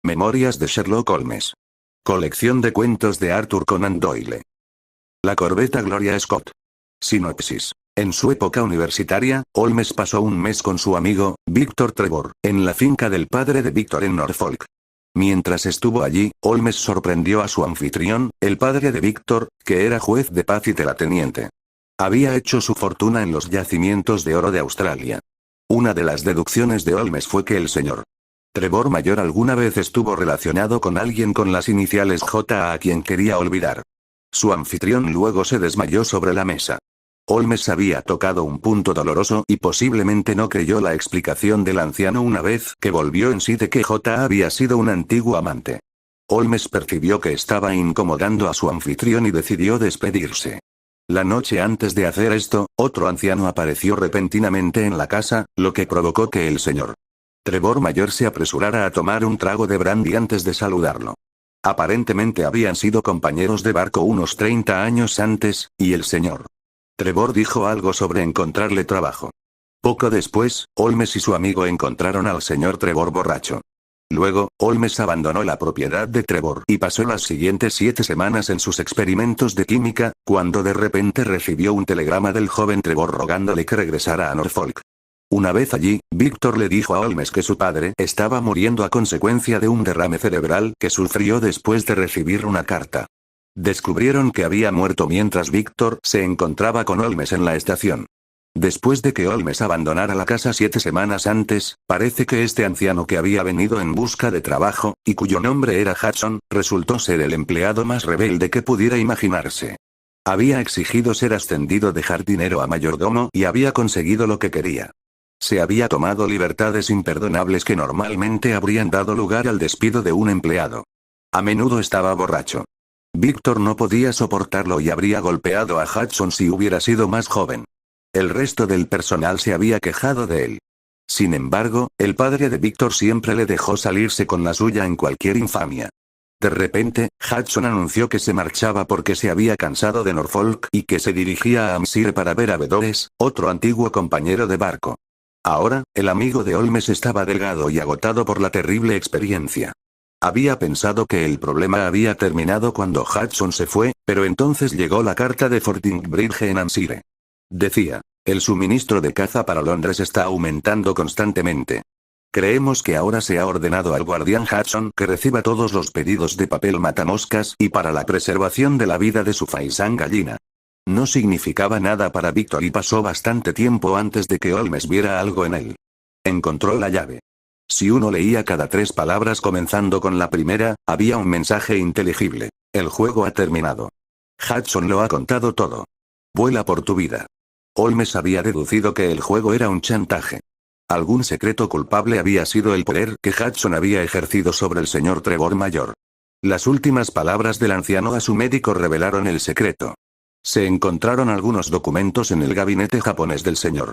Memorias de Sherlock Holmes. Colección de cuentos de Arthur Conan Doyle. La corbeta Gloria Scott. Sinopsis. En su época universitaria, Holmes pasó un mes con su amigo, Victor Trevor, en la finca del padre de Victor en Norfolk. Mientras estuvo allí, Holmes sorprendió a su anfitrión, el padre de Victor, que era juez de paz y terrateniente. Había hecho su fortuna en los yacimientos de oro de Australia. Una de las deducciones de Holmes fue que el señor Trevor mayor alguna vez estuvo relacionado con alguien con las iniciales J a quien quería olvidar. Su anfitrión luego se desmayó sobre la mesa. Holmes había tocado un punto doloroso y posiblemente no creyó la explicación del anciano una vez que volvió en sí de que J había sido un antiguo amante. Holmes percibió que estaba incomodando a su anfitrión y decidió despedirse. La noche antes de hacer esto, otro anciano apareció repentinamente en la casa, lo que provocó que el señor Trevor mayor se apresurara a tomar un trago de brandy antes de saludarlo. Aparentemente habían sido compañeros de barco unos 30 años antes, y el señor Trevor dijo algo sobre encontrarle trabajo. Poco después, Holmes y su amigo encontraron al señor Trevor borracho. Luego, Holmes abandonó la propiedad de Trevor y pasó las siguientes 7 semanas en sus experimentos de química, cuando de repente recibió un telegrama del joven Trevor rogándole que regresara a Norfolk. Una vez allí, Victor le dijo a Holmes que su padre estaba muriendo a consecuencia de un derrame cerebral que sufrió después de recibir una carta. Descubrieron que había muerto mientras Victor se encontraba con Holmes en la estación. Después de que Holmes abandonara la casa 7 semanas antes, parece que este anciano que había venido en busca de trabajo, y cuyo nombre era Hudson, resultó ser el empleado más rebelde que pudiera imaginarse. Había exigido ser ascendido de jardinero a mayordomo y había conseguido lo que quería. Se había tomado libertades imperdonables que normalmente habrían dado lugar al despido de un empleado. A menudo estaba borracho. Victor no podía soportarlo y habría golpeado a Hudson si hubiera sido más joven. El resto del personal se había quejado de él. Sin embargo, el padre de Victor siempre le dejó salirse con la suya en cualquier infamia. De repente, Hudson anunció que se marchaba porque se había cansado de Norfolk y que se dirigía a Hampshire para ver a Bedoes, otro antiguo compañero de barco. Ahora, el amigo de Holmes estaba delgado y agotado por la terrible experiencia. Había pensado que el problema había terminado cuando Hudson se fue, pero entonces llegó la carta de Fordingbridge en Hampshire. Decía: el suministro de caza para Londres está aumentando constantemente. Creemos que ahora se ha ordenado al guardián Hudson que reciba todos los pedidos de papel matamoscas y para la preservación de la vida de su faisán gallina. No significaba nada para Victor y pasó bastante tiempo antes de que Holmes viera algo en él. Encontró la llave. Si uno leía cada 3 palabras comenzando con la primera, había un mensaje inteligible: el juego ha terminado. Hudson lo ha contado todo. Vuela por tu vida. Holmes había deducido que el juego era un chantaje. Algún secreto culpable había sido el poder que Hudson había ejercido sobre el señor Trevor mayor. Las últimas palabras del anciano a su médico revelaron el secreto. Se encontraron algunos documentos en el gabinete japonés del señor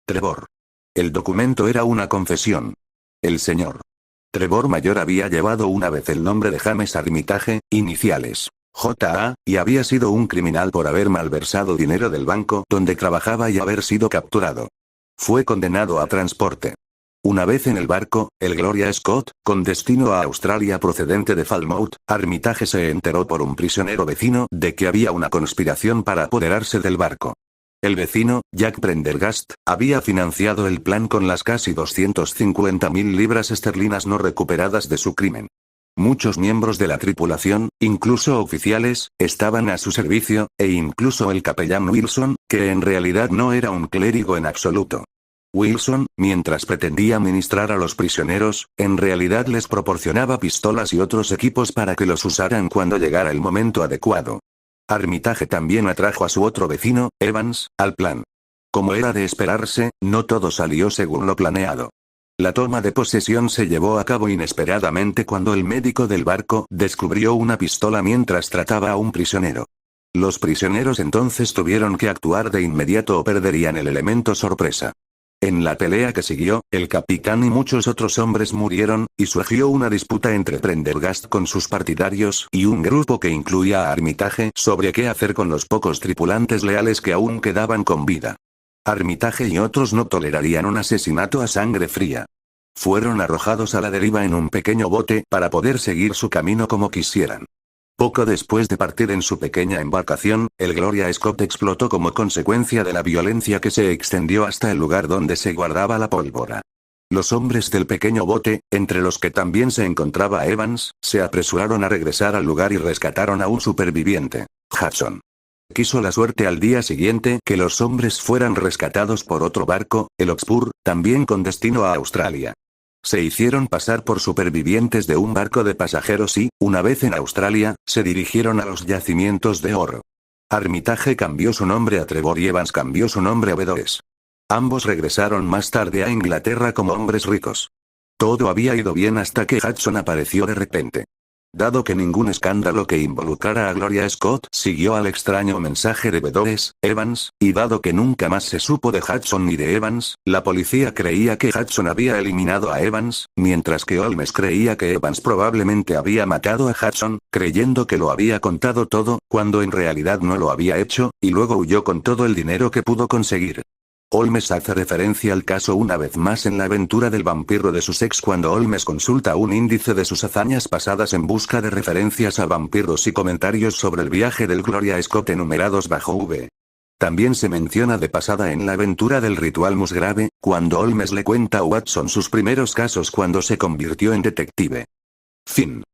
Trevor. El documento era una confesión. El señor Trevor mayor había llevado una vez el nombre de James Armitage, iniciales J.A., y había sido un criminal por haber malversado dinero del banco donde trabajaba y haber sido capturado. Fue condenado a transporte. Una vez en el barco, el Gloria Scott, con destino a Australia procedente de Falmouth, Armitage se enteró por un prisionero vecino de que había una conspiración para apoderarse del barco. El vecino, Jack Prendergast, había financiado el plan con las casi 250.000 libras esterlinas no recuperadas de su crimen. Muchos miembros de la tripulación, incluso oficiales, estaban a su servicio, e incluso el capellán Wilson, que en realidad no era un clérigo en absoluto. Wilson, mientras pretendía ministrar a los prisioneros, en realidad les proporcionaba pistolas y otros equipos para que los usaran cuando llegara el momento adecuado. Armitage también atrajo a su otro vecino, Evans, al plan. Como era de esperarse, no todo salió según lo planeado. La toma de posesión se llevó a cabo inesperadamente cuando el médico del barco descubrió una pistola mientras trataba a un prisionero. Los prisioneros entonces tuvieron que actuar de inmediato o perderían el elemento sorpresa. En la pelea que siguió, el capitán y muchos otros hombres murieron, y surgió una disputa entre Prendergast con sus partidarios y un grupo que incluía a Armitage sobre qué hacer con los pocos tripulantes leales que aún quedaban con vida. Armitage y otros no tolerarían un asesinato a sangre fría. Fueron arrojados a la deriva en un pequeño bote para poder seguir su camino como quisieran. Poco después de partir en su pequeña embarcación, el Gloria Scott explotó como consecuencia de la violencia que se extendió hasta el lugar donde se guardaba la pólvora. Los hombres del pequeño bote, entre los que también se encontraba Evans, se apresuraron a regresar al lugar y rescataron a un superviviente, Hudson. Quiso la suerte al día siguiente que los hombres fueran rescatados por otro barco, el Oxford, también con destino a Australia. Se hicieron pasar por supervivientes de un barco de pasajeros y, una vez en Australia, se dirigieron a los yacimientos de oro. Armitage cambió su nombre a Trevor y Evans cambió su nombre a Bedoes. Ambos regresaron más tarde a Inglaterra como hombres ricos. Todo había ido bien hasta que Hudson apareció de repente. Dado que ningún escándalo que involucrara a Gloria Scott siguió al extraño mensaje de Bedoes, Evans, y dado que nunca más se supo de Hudson ni de Evans, la policía creía que Hudson había eliminado a Evans, mientras que Holmes creía que Evans probablemente había matado a Hudson, creyendo que lo había contado todo, cuando en realidad no lo había hecho, y luego huyó con todo el dinero que pudo conseguir. Holmes hace referencia al caso una vez más en la aventura del vampiro de Sussex cuando Holmes consulta un índice de sus hazañas pasadas en busca de referencias a vampiros y comentarios sobre el viaje del Gloria Scott enumerados bajo V. También se menciona de pasada en la aventura del ritual Musgrave, cuando Holmes le cuenta a Watson sus primeros casos cuando se convirtió en detective. Fin.